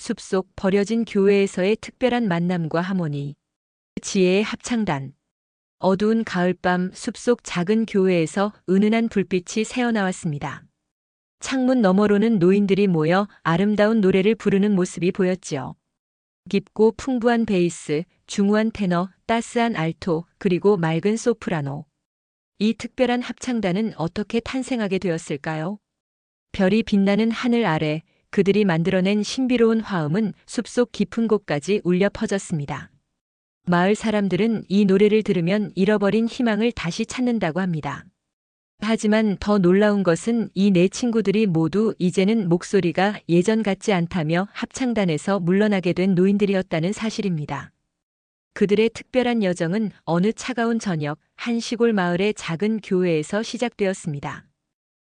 숲속 버려진 교회에서의 특별한 만남과 하모니. 지혜의 합창단. 어두운 가을밤 숲속 작은 교회에서 은은한 불빛이 새어나왔습니다. 창문 너머로는 노인들이 모여 아름다운 노래를 부르는 모습이 보였지요. 깊고 풍부한 베이스, 중후한 테너, 따스한 알토, 그리고 맑은 소프라노. 이 특별한 합창단은 어떻게 탄생하게 되었을까요? 별이 빛나는 하늘 아래 그들이 만들어낸 신비로운 화음은 숲속 깊은 곳까지 울려 퍼졌습니다. 마을 사람들은 이 노래를 들으면 잃어버린 희망을 다시 찾는다고 합니다. 하지만 더 놀라운 것은 이 네 친구들이 모두 이제는 목소리가 예전 같지 않다며 합창단에서 물러나게 된 노인들이었다는 사실입니다. 그들의 특별한 여정은 어느 차가운 저녁 한 시골 마을의 작은 교회에서 시작되었습니다.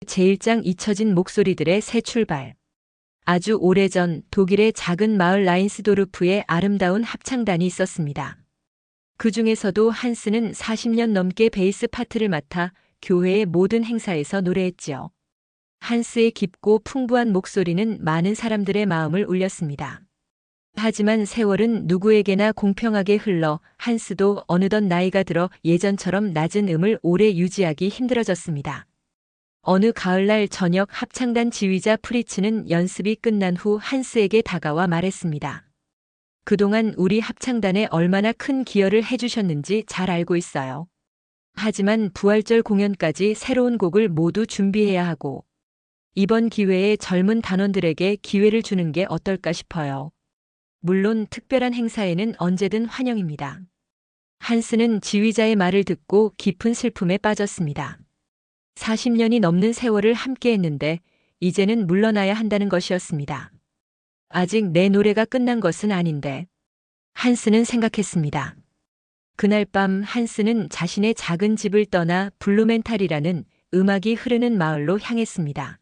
제1장 잊혀진 목소리들의 새 출발. 아주 오래전 독일의 작은 마을 라인스도르프에 아름다운 합창단이 있었습니다. 그 중에서도 한스는 40년 넘게 베이스 파트를 맡아 교회의 모든 행사에서 노래했지요. 한스의 깊고 풍부한 목소리는 많은 사람들의 마음을 울렸습니다. 하지만 세월은 누구에게나 공평하게 흘러 한스도 어느덧 나이가 들어 예전처럼 낮은 음을 오래 유지하기 힘들어졌습니다. 어느 가을날 저녁 합창단 지휘자 프리츠는 연습이 끝난 후 한스에게 다가와 말했습니다. 그동안 우리 합창단에 얼마나 큰 기여를 해주셨는지 잘 알고 있어요. 하지만 부활절 공연까지 새로운 곡을 모두 준비해야 하고 이번 기회에 젊은 단원들에게 기회를 주는 게 어떨까 싶어요. 물론 특별한 행사에는 언제든 환영입니다. 한스는 지휘자의 말을 듣고 깊은 슬픔에 빠졌습니다. 40년이 넘는 세월을 함께 했는데 이제는 물러나야 한다는 것이었습니다. 아직 내 노래가 끝난 것은 아닌데. 한스는 생각했습니다. 그날 밤 한스는 자신의 작은 집을 떠나 블루멘탈이라는 음악이 흐르는 마을로 향했습니다.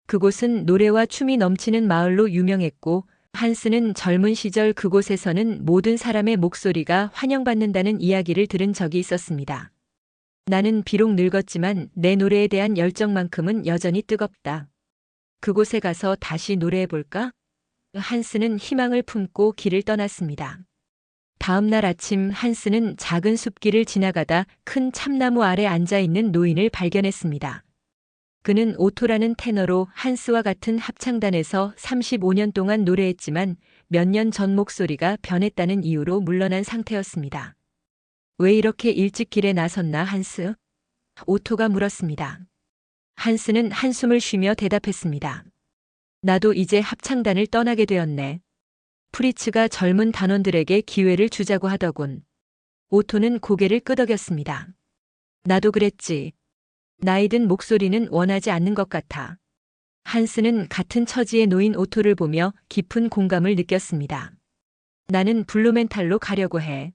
그곳은 노래와 춤이 넘치는 마을로 유명했고 한스는 젊은 시절 그곳에서는 모든 사람의 목소리가 환영받는다는 이야기를 들은 적이 있었습니다. 나는 비록 늙었지만 내 노래에 대한 열정만큼은 여전히 뜨겁다. 그곳에 가서 다시 노래해볼까? 한스는 희망을 품고 길을 떠났습니다. 다음 날 아침 한스는 작은 숲길을 지나가다 큰 참나무 아래 앉아있는 노인을 발견했습니다. 그는 오토라는 테너로 한스와 같은 합창단에서 35년 동안 노래했지만 몇 년 전 목소리가 변했다는 이유로 물러난 상태였습니다. 왜 이렇게 일찍 길에 나섰나 한스? 오토가 물었습니다. 한스는 한숨을 쉬며 대답했습니다. 나도 이제 합창단을 떠나게 되었네. 프리츠가 젊은 단원들에게 기회를 주자고 하더군. 오토는 고개를 끄덕였습니다. 나도 그랬지. 나이 든 목소리는 원하지 않는 것 같아. 한스는 같은 처지에 놓인 오토를 보며 깊은 공감을 느꼈습니다. 나는 블루멘탈로 가려고 해.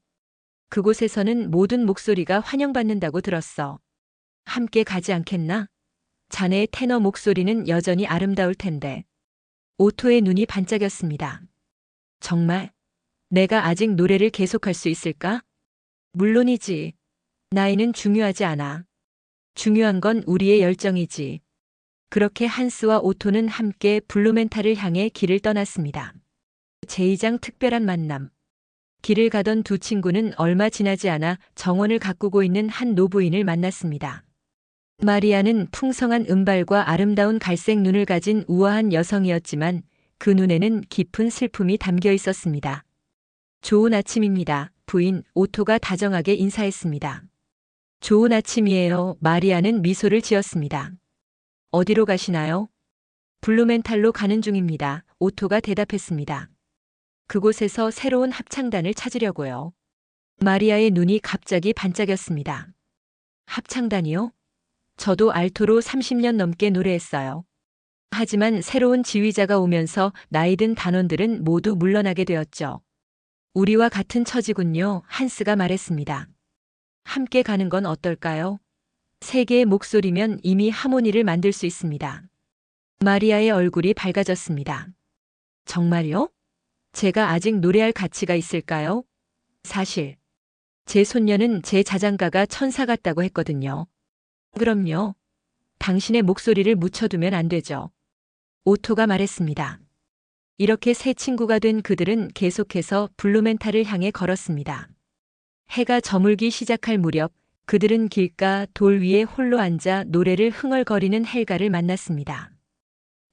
그곳에서는 모든 목소리가 환영받는다고 들었어. 함께 가지 않겠나? 자네의 테너 목소리는 여전히 아름다울 텐데. 오토의 눈이 반짝였습니다. 정말? 내가 아직 노래를 계속할 수 있을까? 물론이지. 나이는 중요하지 않아. 중요한 건 우리의 열정이지. 그렇게 한스와 오토는 함께 블루멘탈을 향해 길을 떠났습니다. 제2장 특별한 만남. 길을 가던 두 친구는 얼마 지나지 않아 정원을 가꾸고 있는 한 노부인을 만났습니다. 마리아는 풍성한 은발과 아름다운 갈색 눈을 가진 우아한 여성이었지만 그 눈에는 깊은 슬픔이 담겨 있었습니다. 좋은 아침입니다. 부인 오토가 다정하게 인사했습니다. 좋은 아침이에요. 마리아는 미소를 지었습니다. 어디로 가시나요? 블루멘탈로 가는 중입니다. 오토가 대답했습니다. 그곳에서 새로운 합창단을 찾으려고요. 마리아의 눈이 갑자기 반짝였습니다. 합창단이요? 저도 알토로 30년 넘게 노래했어요. 하지만 새로운 지휘자가 오면서 나이든 단원들은 모두 물러나게 되었죠. 우리와 같은 처지군요. 한스가 말했습니다. 함께 가는 건 어떨까요? 세 개의 목소리면 이미 하모니를 만들 수 있습니다. 마리아의 얼굴이 밝아졌습니다. 정말요? 제가 아직 노래할 가치가 있을까요? 사실 제 손녀는 제 자장가가 천사 같다고 했거든요. 그럼요. 당신의 목소리를 묻혀두면 안 되죠. 오토가 말했습니다. 이렇게 새 친구가 된 그들은 계속해서 블루멘탈을 향해 걸었습니다. 해가 저물기 시작할 무렵 그들은 길가 돌 위에 홀로 앉아 노래를 흥얼거리는 헬가를 만났습니다.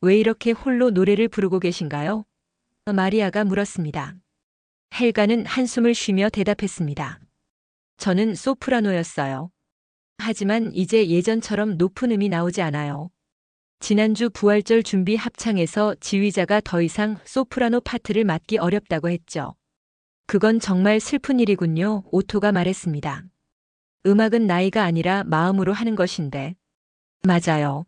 왜 이렇게 홀로 노래를 부르고 계신가요? 마리아가 물었습니다. 헬가는 한숨을 쉬며 대답했습니다. 저는 소프라노였어요. 하지만 이제 예전처럼 높은 음이 나오지 않아요. 지난주 부활절 준비 합창에서 지휘자가 더 이상 소프라노 파트를 맡기 어렵다고 했죠. 그건 정말 슬픈 일이군요, 오토가 말했습니다. 음악은 나이가 아니라 마음으로 하는 것인데. 맞아요.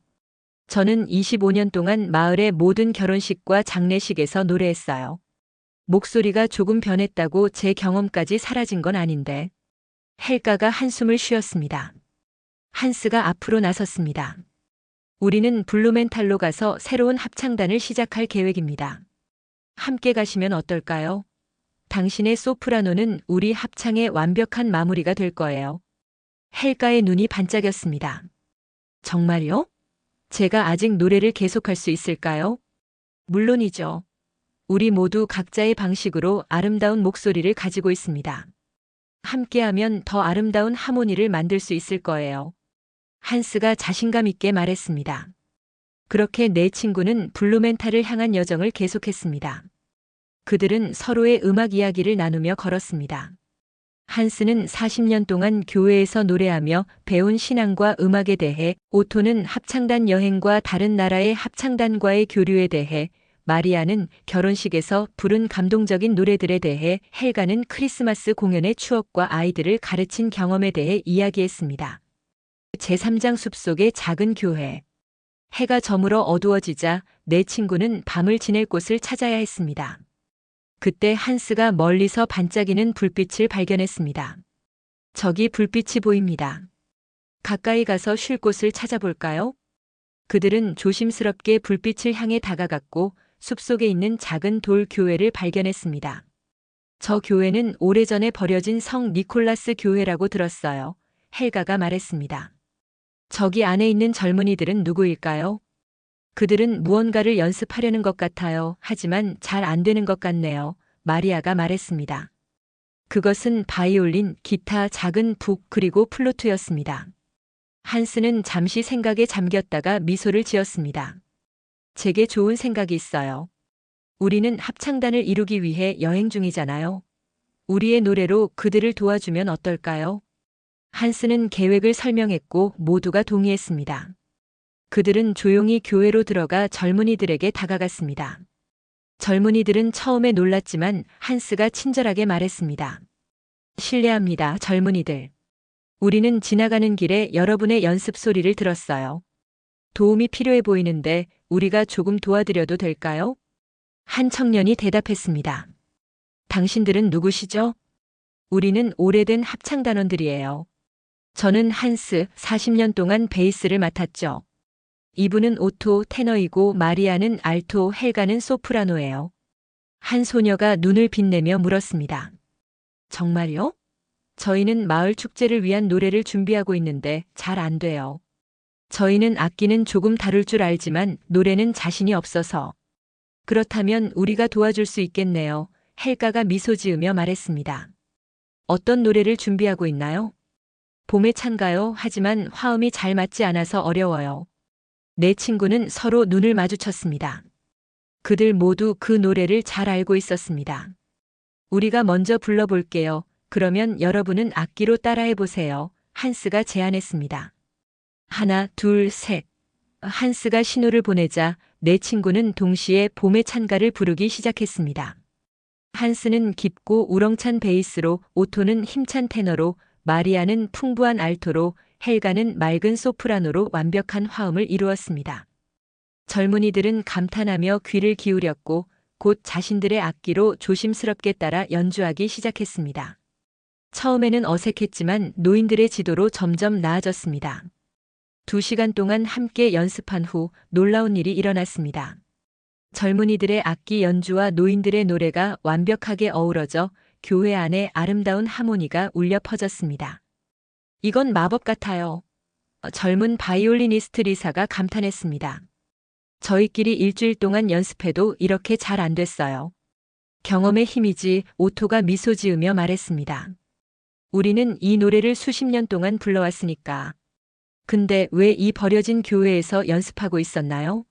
저는 25년 동안 마을의 모든 결혼식과 장례식에서 노래했어요. 목소리가 조금 변했다고 제 경험까지 사라진 건 아닌데. 헬가가 한숨을 쉬었습니다. 한스가 앞으로 나섰습니다. 우리는 블루멘탈로 가서 새로운 합창단을 시작할 계획입니다. 함께 가시면 어떨까요? 당신의 소프라노는 우리 합창의 완벽한 마무리가 될 거예요. 헬가의 눈이 반짝였습니다. 정말요? 제가 아직 노래를 계속할 수 있을까요? 물론이죠. 우리 모두 각자의 방식으로 아름다운 목소리를 가지고 있습니다. 함께하면 더 아름다운 하모니를 만들 수 있을 거예요. 한스가 자신감 있게 말했습니다. 그렇게 네 친구는 블루멘탈을 향한 여정을 계속했습니다. 그들은 서로의 음악 이야기를 나누며 걸었습니다. 한스는 40년 동안 교회에서 노래하며 배운 신앙과 음악에 대해, 오토는 합창단 여행과 다른 나라의 합창단과의 교류에 대해, 마리아는 결혼식에서 부른 감동적인 노래들에 대해, 헬가는 크리스마스 공연의 추억과 아이들을 가르친 경험에 대해 이야기했습니다. 제3장 숲속의 작은 교회. 해가 저물어 어두워지자 네 친구는 밤을 지낼 곳을 찾아야 했습니다. 그때 한스가 멀리서 반짝이는 불빛을 발견했습니다. 저기 불빛이 보입니다. 가까이 가서 쉴 곳을 찾아볼까요? 그들은 조심스럽게 불빛을 향해 다가갔고 숲속에 있는 작은 돌 교회를 발견했습니다. 저 교회는 오래전에 버려진 성 니콜라스 교회라고 들었어요. 헬가가 말했습니다. 저기 안에 있는 젊은이들은 누구일까요? 그들은 무언가를 연습하려는 것 같아요. 하지만 잘 안 되는 것 같네요. 마리아가 말했습니다. 그것은 바이올린, 기타, 작은 북 그리고 플루트였습니다. 한스는 잠시 생각에 잠겼다가 미소를 지었습니다. 제게 좋은 생각이 있어요. 우리는 합창단을 이루기 위해 여행 중이잖아요. 우리의 노래로 그들을 도와주면 어떨까요? 한스는 계획을 설명했고 모두가 동의했습니다. 그들은 조용히 교회로 들어가 젊은이들에게 다가갔습니다. 젊은이들은 처음에 놀랐지만 한스가 친절하게 말했습니다. 실례합니다, 젊은이들. 우리는 지나가는 길에 여러분의 연습 소리를 들었어요. 도움이 필요해 보이는데 우리가 조금 도와드려도 될까요? 한 청년이 대답했습니다. 당신들은 누구시죠? 우리는 오래된 합창단원들이에요. 저는 한스, 40년 동안 베이스를 맡았죠. 이분은 오토, 테너이고 마리아는 알토, 헬가는 소프라노예요. 한 소녀가 눈을 빛내며 물었습니다. 정말요? 저희는 마을 축제를 위한 노래를 준비하고 있는데 잘 안 돼요. 저희는 악기는 조금 다룰 줄 알지만 노래는 자신이 없어서. 그렇다면 우리가 도와줄 수 있겠네요. 헬가가 미소 지으며 말했습니다. 어떤 노래를 준비하고 있나요? 봄에 찬가요. 하지만 화음이 잘 맞지 않아서 어려워요. 네 친구는 서로 눈을 마주쳤습니다. 그들 모두 그 노래를 잘 알고 있었습니다. 우리가 먼저 불러볼게요. 그러면 여러분은 악기로 따라해 보세요. 한스가 제안했습니다. 하나, 둘, 셋. 한스가 신호를 보내자 네 친구는 동시에 봄의 찬가를 부르기 시작했습니다. 한스는 깊고 우렁찬 베이스로, 오토는 힘찬 테너로, 마리아는 풍부한 알토로, 헬가는 맑은 소프라노로 완벽한 화음을 이루었습니다. 젊은이들은 감탄하며 귀를 기울였고 곧 자신들의 악기로 조심스럽게 따라 연주하기 시작했습니다. 처음에는 어색했지만 노인들의 지도로 점점 나아졌습니다. 2시간 동안 함께 연습한 후 놀라운 일이 일어났습니다. 젊은이들의 악기 연주와 노인들의 노래가 완벽하게 어우러져 교회 안에 아름다운 하모니가 울려 퍼졌습니다. 이건 마법 같아요. 젊은 바이올리니스트 리사가 감탄했습니다. 저희끼리 일주일 동안 연습해도 이렇게 잘 안 됐어요. 경험의 힘이지, 오토가 미소 지으며 말했습니다. 우리는 이 노래를 수십 년 동안 불러왔으니까. 근데 왜 이 버려진 교회에서 연습하고 있었나요?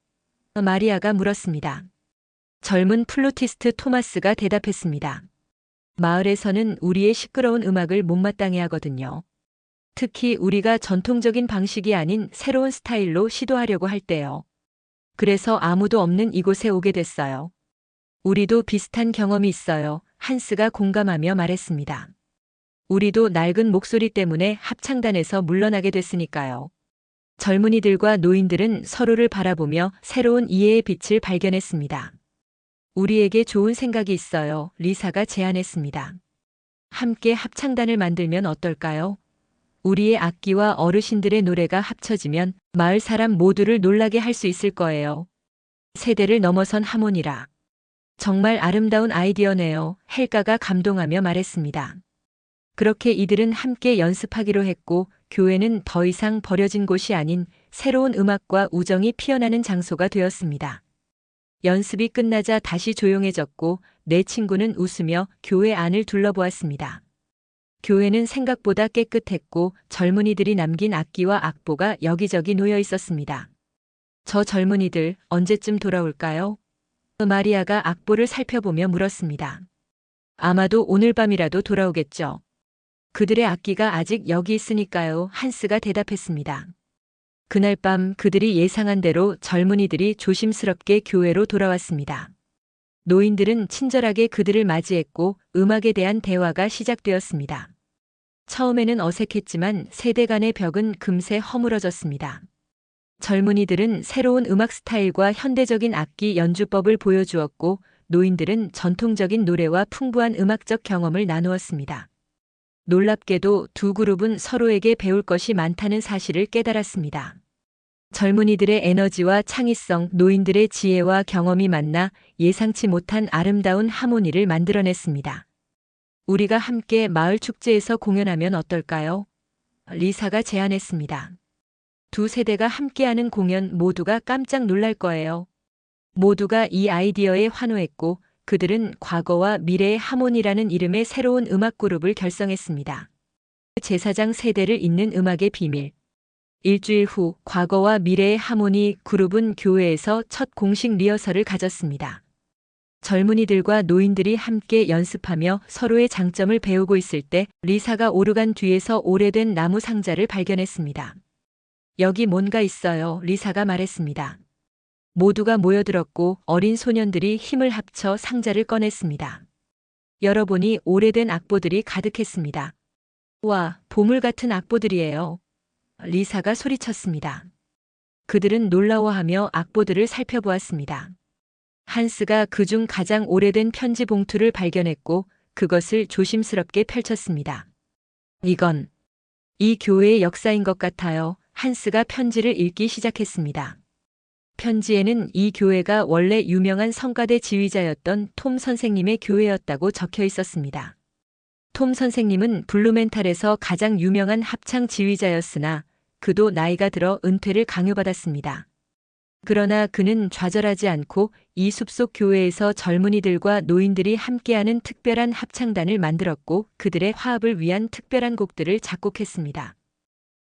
마리아가 물었습니다. 젊은 플루티스트 토마스가 대답했습니다. 마을에서는 우리의 시끄러운 음악을 못마땅해 하거든요. 특히 우리가 전통적인 방식이 아닌 새로운 스타일로 시도하려고 할 때요. 그래서 아무도 없는 이곳에 오게 됐어요. 우리도 비슷한 경험이 있어요. 한스가 공감하며 말했습니다. 우리도 낡은 목소리 때문에 합창단에서 물러나게 됐으니까요. 젊은이들과 노인들은 서로를 바라보며 새로운 이해의 빛을 발견했습니다. 우리에게 좋은 생각이 있어요. 리사가 제안했습니다. 함께 합창단을 만들면 어떨까요? 우리의 악기와 어르신들의 노래가 합쳐지면 마을 사람 모두를 놀라게 할 수 있을 거예요. 세대를 넘어선 하모니라. 정말 아름다운 아이디어네요. 헬가가 감동하며 말했습니다. 그렇게 이들은 함께 연습하기로 했고 교회는 더 이상 버려진 곳이 아닌 새로운 음악과 우정이 피어나는 장소가 되었습니다. 연습이 끝나자 다시 조용해졌고 내 친구는 웃으며 교회 안을 둘러보았습니다. 교회는 생각보다 깨끗했고 젊은이들이 남긴 악기와 악보가 여기저기 놓여 있었습니다. 저 젊은이들 언제쯤 돌아올까요? 마리아가 악보를 살펴보며 물었습니다. 아마도 오늘 밤이라도 돌아오겠죠. 그들의 악기가 아직 여기 있으니까요. 한스가 대답했습니다. 그날 밤 그들이 예상한 대로 젊은이들이 조심스럽게 교회로 돌아왔습니다. 노인들은 친절하게 그들을 맞이했고 음악에 대한 대화가 시작되었습니다. 처음에는 어색했지만 세대 간의 벽은 금세 허물어졌습니다. 젊은이들은 새로운 음악 스타일과 현대적인 악기 연주법을 보여주었고 노인들은 전통적인 노래와 풍부한 음악적 경험을 나누었습니다. 놀랍게도 두 그룹은 서로에게 배울 것이 많다는 사실을 깨달았습니다. 젊은이들의 에너지와 창의성, 노인들의 지혜와 경험이 만나 예상치 못한 아름다운 하모니를 만들어냈습니다. 우리가 함께 마을 축제에서 공연하면 어떨까요? 리사가 제안했습니다. 두 세대가 함께하는 공연 모두가 깜짝 놀랄 거예요. 모두가 이 아이디어에 환호했고 그들은 과거와 미래의 하모니라는 이름의 새로운 음악 그룹을 결성했습니다. 제사장 세대를 잇는 음악의 비밀. 일주일 후 과거와 미래의 하모니 그룹은 교회에서 첫 공식 리허설을 가졌습니다. 젊은이들과 노인들이 함께 연습하며 서로의 장점을 배우고 있을 때 리사가 오르간 뒤에서 오래된 나무 상자를 발견했습니다. 여기 뭔가 있어요. 리사가 말했습니다. 모두가 모여들었고 어린 소년들이 힘을 합쳐 상자를 꺼냈습니다. 열어보니 오래된 악보들이 가득했습니다. 와, 보물 같은 악보들이에요. 리사가 소리쳤습니다. 그들은 놀라워하며 악보들을 살펴보았습니다. 한스가 그중 가장 오래된 편지 봉투를 발견했고 그것을 조심스럽게 펼쳤습니다. 이건 이 교회의 역사인 것 같아요. 한스가 편지를 읽기 시작했습니다. 편지에는 이 교회가 원래 유명한 성가대 지휘자였던 톰 선생님의 교회였다고 적혀 있었습니다. 톰 선생님은 블루멘탈에서 가장 유명한 합창 지휘자였으나 그도 나이가 들어 은퇴를 강요받았습니다. 그러나 그는 좌절하지 않고 이 숲속 교회에서 젊은이들과 노인들이 함께하는 특별한 합창단을 만들었고 그들의 화합을 위한 특별한 곡들을 작곡했습니다.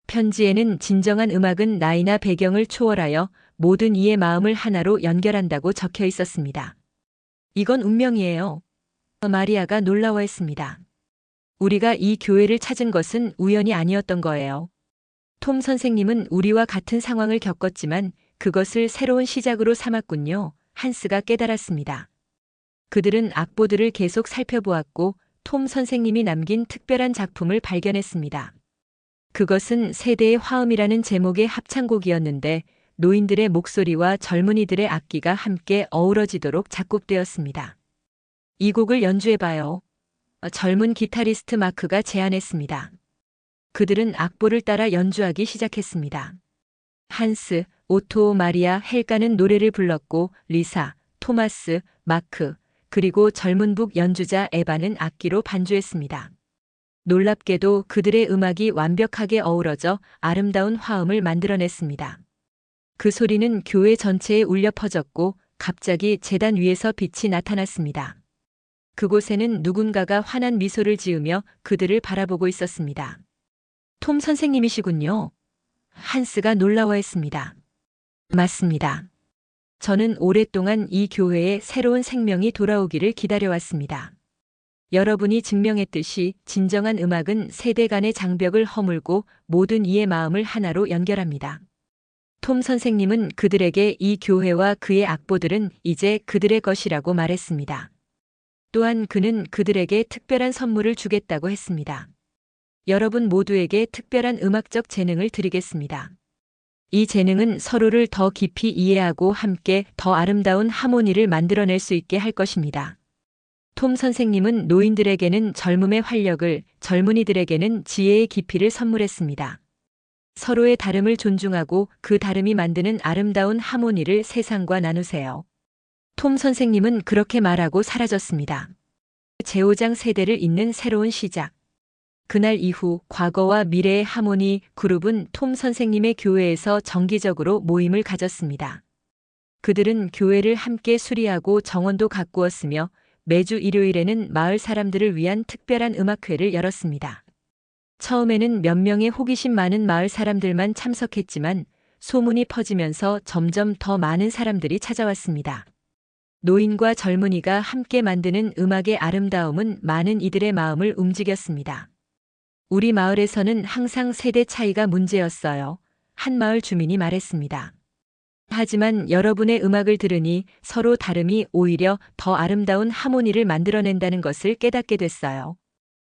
편지에는 진정한 음악은 나이나 배경을 초월하여 모든 이의 마음을 하나로 연결한다고 적혀 있었습니다. 이건 운명이에요. 마리아가 놀라워했습니다. 우리가 이 교회를 찾은 것은 우연이 아니었던 거예요. 톰 선생님은 우리와 같은 상황을 겪었지만 그것을 새로운 시작으로 삼았군요. 한스가 깨달았습니다. 그들은 악보들을 계속 살펴보았고 톰 선생님이 남긴 특별한 작품을 발견했습니다. 그것은 세대의 화음이라는 제목의 합창곡이었는데 노인들의 목소리와 젊은이들의 악기가 함께 어우러지도록 작곡되었습니다. 이 곡을 연주해봐요. 젊은 기타리스트 마크가 제안했습니다. 그들은 악보를 따라 연주하기 시작했습니다. 한스, 오토, 마리아, 헬가는 노래를 불렀고 리사, 토마스, 마크, 그리고 젊은 북 연주자 에바는 악기로 반주했습니다. 놀랍게도 그들의 음악이 완벽하게 어우러져 아름다운 화음을 만들어냈습니다. 그 소리는 교회 전체에 울려 퍼졌고 갑자기 제단 위에서 빛이 나타났습니다. 그곳에는 누군가가 환한 미소를 지으며 그들을 바라보고 있었습니다. 톰 선생님이시군요. 한스가 놀라워했습니다. 맞습니다. 저는 오랫동안 이 교회에 새로운 생명이 돌아오기를 기다려왔습니다. 여러분이 증명했듯이 진정한 음악은 세대 간의 장벽을 허물고 모든 이의 마음을 하나로 연결합니다. 톰 선생님은 그들에게 이 교회와 그의 악보들은 이제 그들의 것이라고 말했습니다. 또한 그는 그들에게 특별한 선물을 주겠다고 했습니다. 여러분 모두에게 특별한 음악적 재능을 드리겠습니다. 이 재능은 서로를 더 깊이 이해하고 함께 더 아름다운 하모니를 만들어낼 수 있게 할 것입니다. 톰 선생님은 노인들에게는 젊음의 활력을, 젊은이들에게는 지혜의 깊이를 선물했습니다. 서로의 다름을 존중하고 그 다름이 만드는 아름다운 하모니를 세상과 나누세요. 톰 선생님은 그렇게 말하고 사라졌습니다. 제5장 세대를 잇는 새로운 시작. 그날 이후 과거와 미래의 하모니 그룹은 톰 선생님의 교회에서 정기적으로 모임을 가졌습니다. 그들은 교회를 함께 수리하고 정원도 가꾸었으며 매주 일요일에는 마을 사람들을 위한 특별한 음악회를 열었습니다. 처음에는 몇 명의 호기심 많은 마을 사람들만 참석했지만 소문이 퍼지면서 점점 더 많은 사람들이 찾아왔습니다. 노인과 젊은이가 함께 만드는 음악의 아름다움은 많은 이들의 마음을 움직였습니다. 우리 마을에서는 항상 세대 차이가 문제였어요. 한 마을 주민이 말했습니다. 하지만 여러분의 음악을 들으니 서로 다름이 오히려 더 아름다운 하모니를 만들어낸다는 것을 깨닫게 됐어요.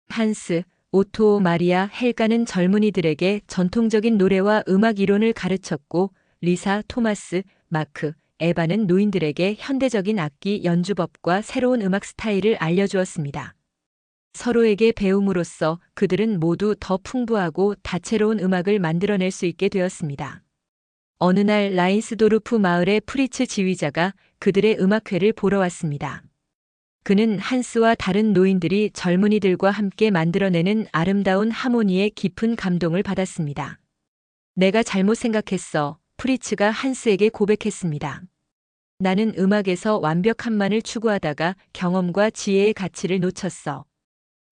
한스, 오토, 마리아, 헬가는 젊은이들에게 전통적인 노래와 음악 이론을 가르쳤고 리사, 토마스, 마크, 에바는 노인들에게 현대적인 악기 연주법과 새로운 음악 스타일을 알려주었습니다. 서로에게 배움으로써 그들은 모두 더 풍부하고 다채로운 음악을 만들어낼 수 있게 되었습니다. 어느 날 라인스도르프 마을의 프리츠 지휘자가 그들의 음악회를 보러 왔습니다. 그는 한스와 다른 노인들이 젊은이들과 함께 만들어내는 아름다운 하모니에 깊은 감동을 받았습니다. 내가 잘못 생각했어. 프리츠가 한스에게 고백했습니다. 나는 음악에서 완벽함만을 추구하다가 경험과 지혜의 가치를 놓쳤어.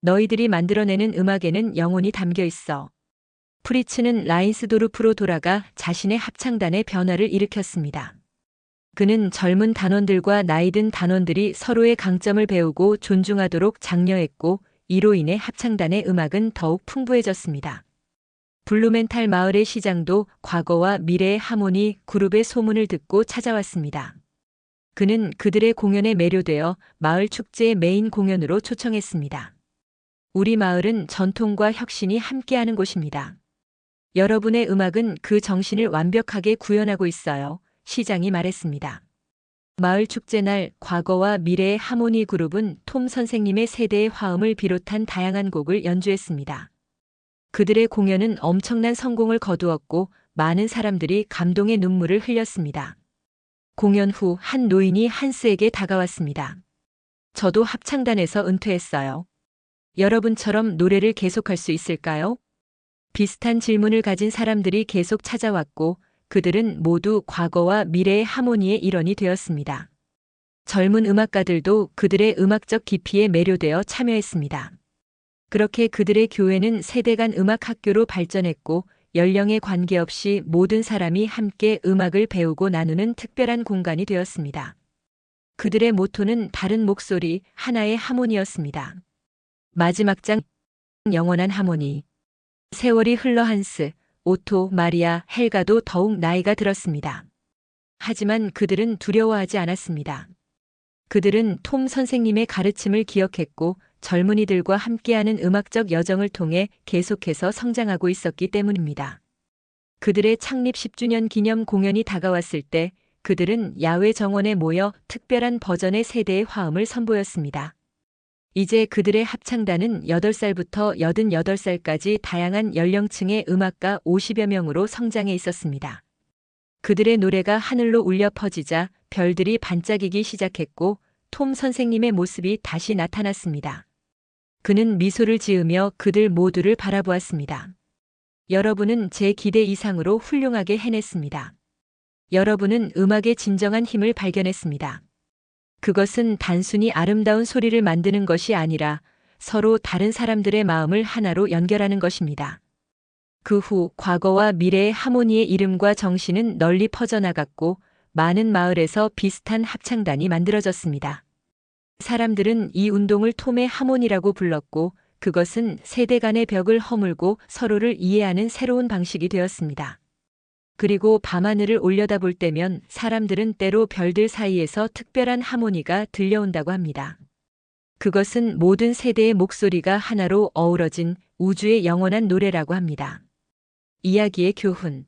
너희들이 만들어내는 음악에는 영혼이 담겨 있어. 프리츠는 라인스도르프로 돌아가 자신의 합창단의 변화를 일으켰습니다. 그는 젊은 단원들과 나이든 단원들이 서로의 강점을 배우고 존중하도록 장려했고 이로 인해 합창단의 음악은 더욱 풍부해졌습니다. 블루멘탈 마을의 시장도 과거와 미래의 하모니 그룹의 소문을 듣고 찾아왔습니다. 그는 그들의 공연에 매료되어 마을 축제의 메인 공연으로 초청했습니다. 우리 마을은 전통과 혁신이 함께하는 곳입니다. 여러분의 음악은 그 정신을 완벽하게 구현하고 있어요. 시장이 말했습니다. 마을 축제날 과거와 미래의 하모니 그룹은 톰 선생님의 세대의 화음을 비롯한 다양한 곡을 연주했습니다. 그들의 공연은 엄청난 성공을 거두었고 많은 사람들이 감동의 눈물을 흘렸습니다. 공연 후 한 노인이 한스에게 다가왔습니다. 저도 합창단에서 은퇴했어요. 여러분처럼 노래를 계속할 수 있을까요? 비슷한 질문을 가진 사람들이 계속 찾아왔고 그들은 모두 과거와 미래의 하모니의 일원이 되었습니다. 젊은 음악가들도 그들의 음악적 깊이에 매료되어 참여했습니다. 그렇게 그들의 교회는 세대 간 음악 학교로 발전했고 연령에 관계없이 모든 사람이 함께 음악을 배우고 나누는 특별한 공간이 되었습니다. 그들의 모토는 다른 목소리, 하나의 하모니였습니다. 마지막 장, 영원한 하모니. 세월이 흘러 한스, 오토, 마리아, 헬가도 더욱 나이가 들었습니다. 하지만 그들은 두려워하지 않았습니다. 그들은 톰 선생님의 가르침을 기억했고 젊은이들과 함께하는 음악적 여정을 통해 계속해서 성장하고 있었기 때문입니다. 그들의 창립 10주년 기념 공연이 다가왔을 때 그들은 야외 정원에 모여 특별한 버전의 세대의 화음을 선보였습니다. 이제 그들의 합창단은 8살부터 88살까지 다양한 연령층의 음악가 50여 명으로 성장해 있었습니다. 그들의 노래가 하늘로 울려 퍼지자 별들이 반짝이기 시작했고 톰 선생님의 모습이 다시 나타났습니다. 그는 미소를 지으며 그들 모두를 바라보았습니다. 여러분은 제 기대 이상으로 훌륭하게 해냈습니다. 여러분은 음악의 진정한 힘을 발견했습니다. 그것은 단순히 아름다운 소리를 만드는 것이 아니라 서로 다른 사람들의 마음을 하나로 연결하는 것입니다. 그 후 과거와 미래의 하모니의 이름과 정신은 널리 퍼져나갔고 많은 마을에서 비슷한 합창단이 만들어졌습니다. 사람들은 이 운동을 톰의 하모니라고 불렀고 그것은 세대 간의 벽을 허물고 서로를 이해하는 새로운 방식이 되었습니다. 그리고 밤하늘을 올려다볼 때면 사람들은 때로 별들 사이에서 특별한 하모니가 들려온다고 합니다. 그것은 모든 세대의 목소리가 하나로 어우러진 우주의 영원한 노래라고 합니다. 이야기의 교훈.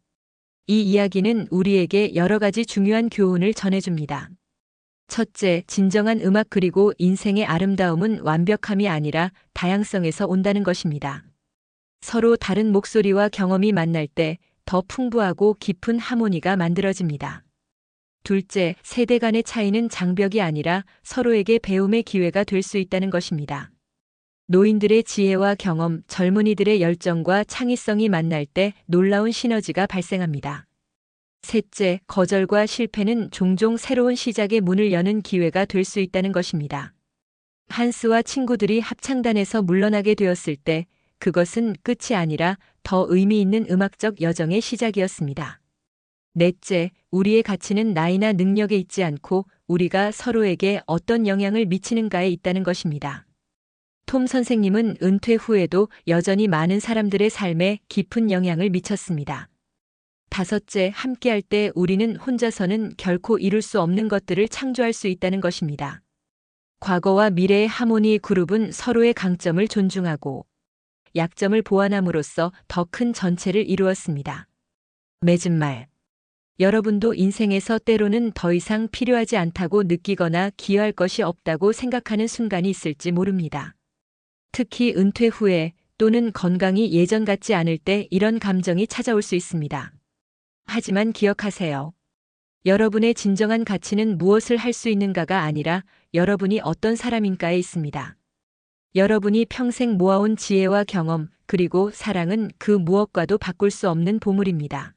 이 이야기는 우리에게 여러 가지 중요한 교훈을 전해줍니다. 첫째, 진정한 음악 그리고 인생의 아름다움은 완벽함이 아니라 다양성에서 온다는 것입니다. 서로 다른 목소리와 경험이 만날 때 더 풍부하고 깊은 하모니가 만들어집니다. 둘째, 세대 간의 차이는 장벽이 아니라 서로에게 배움의 기회가 될 수 있다는 것입니다. 노인들의 지혜와 경험, 젊은이들의 열정과 창의성이 만날 때 놀라운 시너지가 발생합니다. 셋째, 거절과 실패는 종종 새로운 시작의 문을 여는 기회가 될 수 있다는 것입니다. 한스와 친구들이 합창단에서 물러나게 되었을 때 그것은 끝이 아니라 더 의미 있는 음악적 여정의 시작이었습니다. 넷째, 우리의 가치는 나이나 능력에 있지 않고 우리가 서로에게 어떤 영향을 미치는가에 있다는 것입니다. 톰 선생님은 은퇴 후에도 여전히 많은 사람들의 삶에 깊은 영향을 미쳤습니다. 다섯째, 함께할 때 우리는 혼자서는 결코 이룰 수 없는 것들을 창조할 수 있다는 것입니다. 과거와 미래의 하모니 그룹은 서로의 강점을 존중하고 약점을 보완함으로써 더 큰 전체를 이루었습니다. 맺은 말. 여러분도 인생에서 때로는 더 이상 필요하지 않다고 느끼거나 기여할 것이 없다고 생각하는 순간이 있을지 모릅니다. 특히 은퇴 후에 또는 건강이 예전 같지 않을 때 이런 감정이 찾아올 수 있습니다. 하지만 기억하세요. 여러분의 진정한 가치는 무엇을 할 수 있는가가 아니라 여러분이 어떤 사람인가에 있습니다. 여러분이 평생 모아온 지혜와 경험, 그리고 사랑은 그 무엇과도 바꿀 수 없는 보물입니다.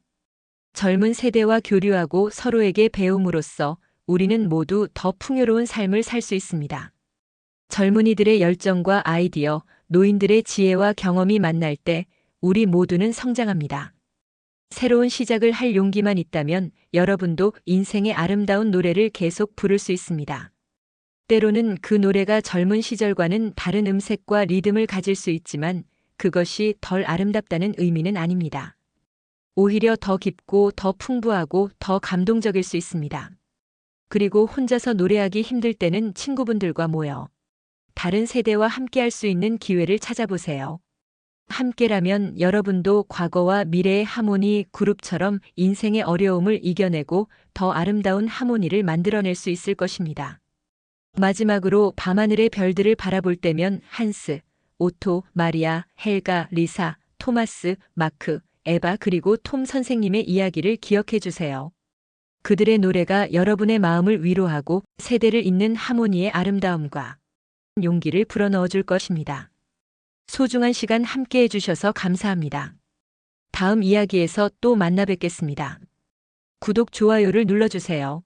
젊은 세대와 교류하고 서로에게 배움으로써 우리는 모두 더 풍요로운 삶을 살 수 있습니다. 젊은이들의 열정과 아이디어, 노인들의 지혜와 경험이 만날 때 우리 모두는 성장합니다. 새로운 시작을 할 용기만 있다면 여러분도 인생의 아름다운 노래를 계속 부를 수 있습니다. 때로는 그 노래가 젊은 시절과는 다른 음색과 리듬을 가질 수 있지만 그것이 덜 아름답다는 의미는 아닙니다. 오히려 더 깊고 더 풍부하고 더 감동적일 수 있습니다. 그리고 혼자서 노래하기 힘들 때는 친구분들과 모여 다른 세대와 함께할 수 있는 기회를 찾아보세요. 함께라면 여러분도 과거와 미래의 하모니 그룹처럼 인생의 어려움을 이겨내고 더 아름다운 하모니를 만들어낼 수 있을 것입니다. 마지막으로 밤하늘의 별들을 바라볼 때면 한스, 오토, 마리아, 헬가, 리사, 토마스, 마크, 에바 그리고 톰 선생님의 이야기를 기억해 주세요. 그들의 노래가 여러분의 마음을 위로하고 세대를 잇는 하모니의 아름다움과 용기를 불어넣어 줄 것입니다. 소중한 시간 함께 해주셔서 감사합니다. 다음 이야기에서 또 만나 뵙겠습니다. 구독, 좋아요를 눌러주세요.